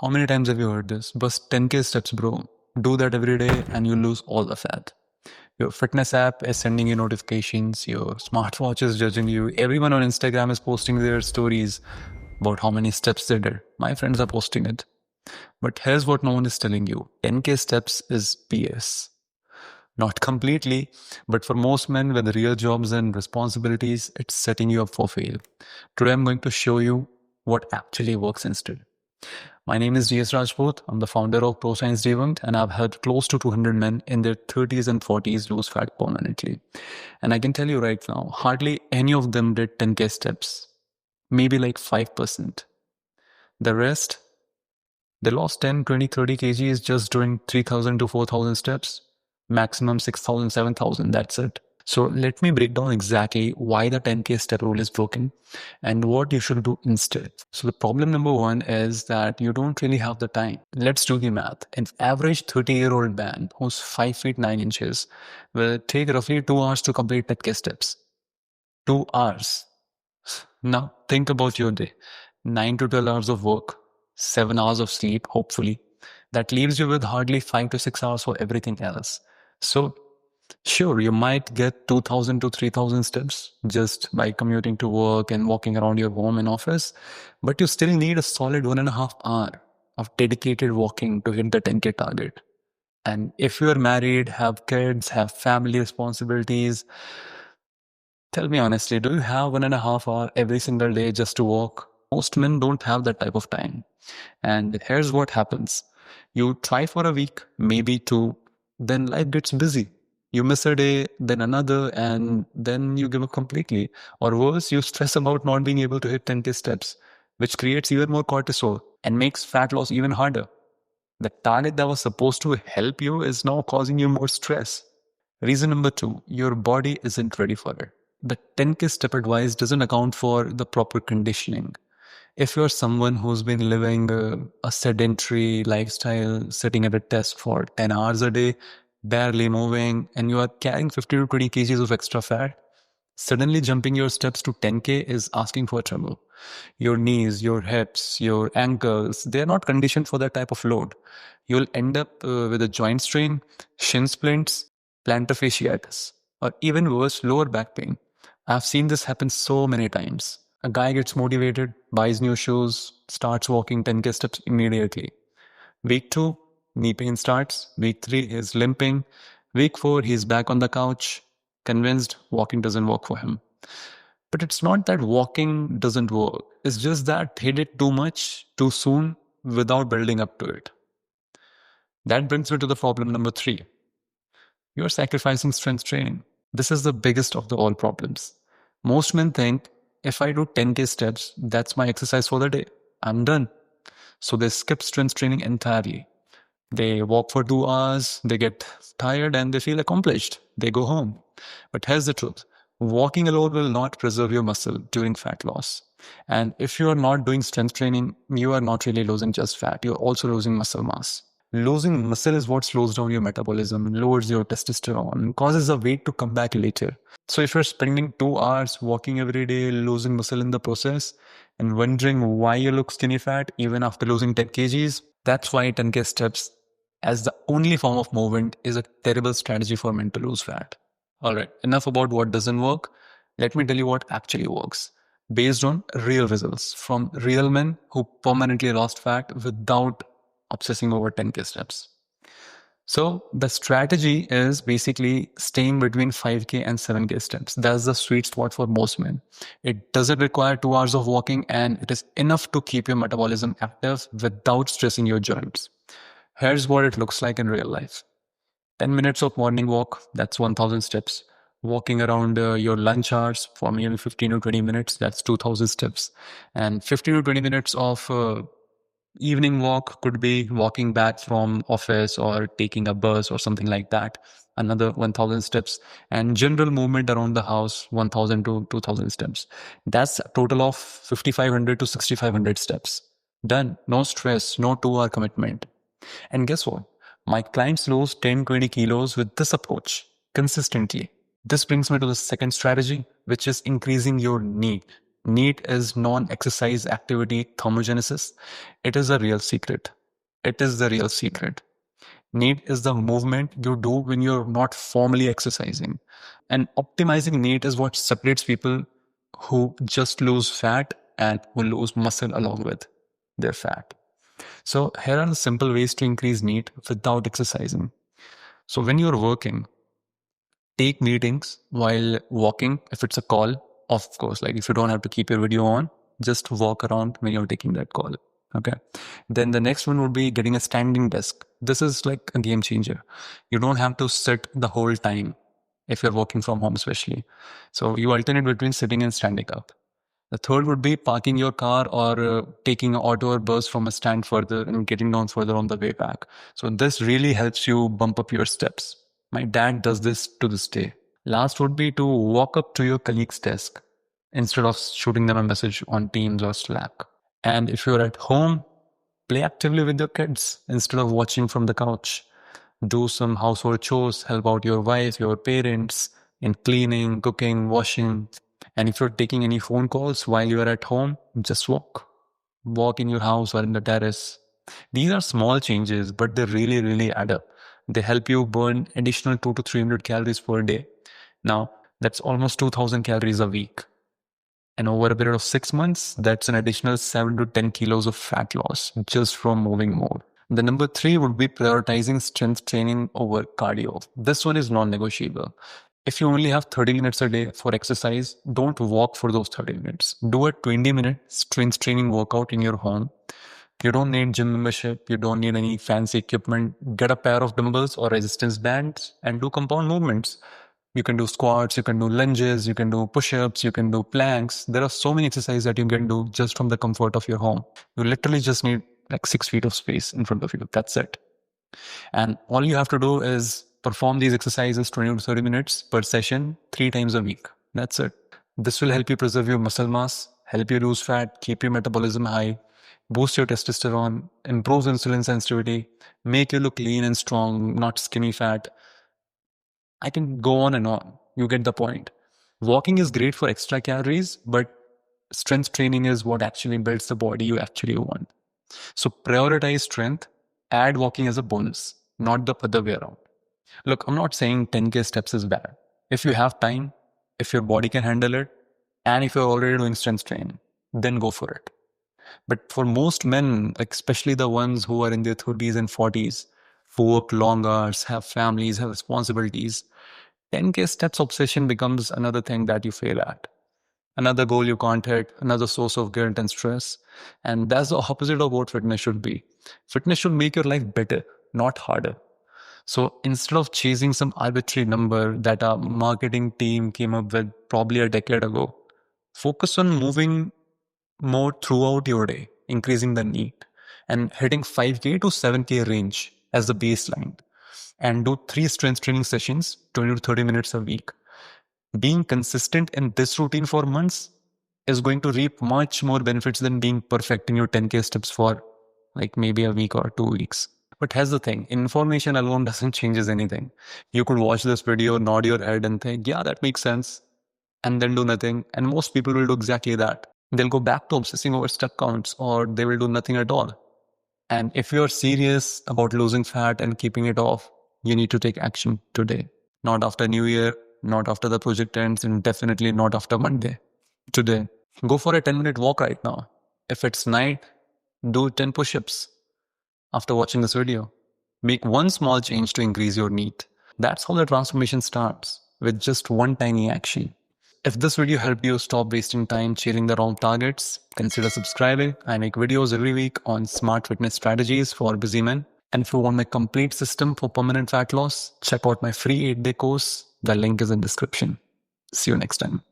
How many times have you heard this? Bust 10k steps, bro. Do that every day and you lose all the fat. Your fitness app is sending you notifications, your smartwatch is judging you, everyone on Instagram is posting their stories about how many steps they did. My friends are posting it. But here's what no one is telling you 10k steps is BS. Not completely, but for most men with real jobs and responsibilities, it's setting you up for fail. Today I'm going to show you what actually works instead. My name is GS Rajput. I'm the founder of ProScience Debunked, and I've helped close to 200 men in their 30s and 40s lose fat permanently. And I can tell you right now, hardly any of them did 10k steps, maybe like 5%. The rest, they lost 10, 20, 30 kgs just doing 3,000 to 4,000 steps, maximum 6,000, 7,000. That's it. So let me break down exactly why the 10k step rule is broken and what you should do instead. So the problem number one is that you don't really have the time. Let's do the math. An average 30-year-old man who's 5 feet 9 inches will take roughly 2 hours to complete 10k steps. 2 hours. Now think about your day. 9 to 12 hours of work, 7 hours of sleep, hopefully. That leaves you with hardly 5 to 6 hours for everything else. So sure, you might get 2,000 to 3,000 steps just by commuting to work and walking around your home and office, but you still need a solid 1.5 hours of dedicated walking to hit the 10k target. And if you are married, have kids, have family responsibilities, tell me honestly, do you have 1.5 hours every single day just to walk? Most men don't have that type of time. And here's what happens. You try for a week, maybe two, then life gets busy. You miss a day, then another, and then you give up completely. Or worse, you stress about not being able to hit 10k steps, which creates even more cortisol and makes fat loss even harder. The target that was supposed to help you is now causing you more stress. Reason number two, your body isn't ready for it. The 10k step advice doesn't account for the proper conditioning. If you're someone who's been living a sedentary lifestyle, sitting at a desk for 10 hours a day, barely moving, and you are carrying 50 to 20 kgs of extra fat, suddenly jumping your steps to 10k is asking for trouble. Your knees, your hips, your ankles, they're not conditioned for that type of load. You'll end up with a joint strain, shin splints, plantar fasciitis, or even worse, lower back pain. I've seen this happen so many times. A guy gets motivated, buys new shoes, starts walking 10k steps immediately. Week 2, knee pain starts. Week 3, he's limping. Week 4, he's back on the couch, convinced walking doesn't work for him. But it's not that walking doesn't work. It's just that he did too much too soon without building up to it. That brings me to the problem number 3. You're sacrificing strength training. This is the biggest of the all problems. Most men think, if I do 10k steps, that's my exercise for the day. I'm done. So they skip strength training entirely. They walk for 2 hours, they get tired and they feel accomplished. They go home. But here's the truth. Walking alone will not preserve your muscle during fat loss. And if you are not doing strength training, you are not really losing just fat. You're also losing muscle mass. Losing muscle is what slows down your metabolism, lowers your testosterone, causes the weight to come back later. So if you're spending 2 hours walking every day, losing muscle in the process, and wondering why you look skinny fat even after losing 10 kgs, that's why 10k steps as the only form of movement is a terrible strategy for men to lose fat. Alright, enough about what doesn't work. Let me tell you what actually works. Based on real results from real men who permanently lost fat without obsessing over 10k steps. So the strategy is basically staying between 5k and 7k steps. That's the sweet spot for most men. It doesn't require 2 hours of walking and it is enough to keep your metabolism active without stressing your joints. Here's what it looks like in real life. 10 minutes of morning walk, that's 1,000 steps. Walking around your lunch hours for maybe 15 to 20 minutes, that's 2,000 steps. And 15 to 20 minutes of evening walk could be walking back from office or taking a bus or something like that. Another 1,000 steps. And general movement around the house, 1,000 to 2,000 steps. That's a total of 5,500 to 6,500 steps. Done. No stress, no 2-hour commitment. And guess what? My clients lose 10-20 kilos with this approach consistently. This brings me to the second strategy, which is increasing your need, NEAT is non-exercise activity thermogenesis. It is a real secret. It is the real secret. NEAT is the movement you do when you're not formally exercising. And optimizing NEAT is what separates people who just lose fat and who lose muscle along with their fat. So here are the simple ways to increase NEAT without exercising. So when you're working, take meetings while walking if it's a call. Of course, like if you don't have to keep your video on, just walk around when you're taking that call. Okay. Then the next one would be getting a standing desk. This is like a game changer. You don't have to sit the whole time if you're working from home, especially. So you alternate between sitting and standing up. The third would be parking your car or taking an auto or bus from a stand further and getting down further on the way back. So this really helps you bump up your steps. My dad does this to this day. Last would be to walk up to your colleague's desk instead of shooting them a message on Teams or Slack. And if you're at home, play actively with your kids instead of watching from the couch. Do some household chores, help out your wife, your parents in cleaning, cooking, washing. And if you're taking any phone calls while you're at home, just walk. Walk in your house or in the terrace. These are small changes, but they really, really add up. They help you burn additional 200 to 300 calories per day. Now, that's almost 2000 calories a week. And over a period of 6 months, that's an additional 7 to 10 kilos of fat loss just from moving more. The number 3 would be prioritizing strength training over cardio. This one is non-negotiable. If you only have 30 minutes a day for exercise, don't walk for those 30 minutes. Do a 20-minute strength training workout in your home. You don't need gym membership. You don't need any fancy equipment. Get a pair of dumbbells or resistance bands and do compound movements. You can do squats, you can do lunges, you can do push-ups, you can do planks. There are so many exercises that you can do just from the comfort of your home. You literally just need like 6 feet of space in front of you. That's it. And all you have to do is perform these exercises 20 to 30 minutes per session 3 times a week. That's it. This will help you preserve your muscle mass, help you lose fat, keep your metabolism high, boost your testosterone, improves insulin sensitivity, make you look lean and strong, not skinny fat. I can go on and on. You get the point. Walking is great for extra calories, but strength training is what actually builds the body you actually want. So prioritize strength, add walking as a bonus, not the other way around. Look, I'm not saying 10K steps is bad. If you have time, if your body can handle it, and if you're already doing strength training, then go for it. But for most men, especially the ones who are in their 30s and 40s, who work long hours, have families, have responsibilities, 10K steps obsession becomes another thing that you fail at. Another goal you can't hit, another source of guilt and stress. And that's the opposite of what fitness should be. Fitness should make your life better, not harder. So instead of chasing some arbitrary number that a marketing team came up with probably a decade ago, focus on moving more throughout your day, increasing the NEAT and hitting 5K to 7K range as the baseline. And do 3 strength training sessions, 20 to 30 minutes a week. Being consistent in this routine for months is going to reap much more benefits than being perfect in your 10K steps for like maybe a week or 2 weeks. But here's the thing, information alone doesn't change anything. You could watch this video, nod your head and think, yeah, that makes sense, and then do nothing. And most people will do exactly that. They'll go back to obsessing over step counts, or they will do nothing at all. And if you're serious about losing fat and keeping it off, you need to take action today. Not after New Year, not after the project ends, and definitely not after Monday. Today. Go for a 10-minute walk right now. If it's night, do 10 push-ups after watching this video. Make one small change to increase your NEAT. That's how the transformation starts, with just one tiny action. If this video helped you stop wasting time chasing the wrong targets, consider subscribing. I make videos every week on smart fitness strategies for busy men. And if you want my complete system for permanent fat loss, check out my free 8-day course. The link is in the description. See you next time.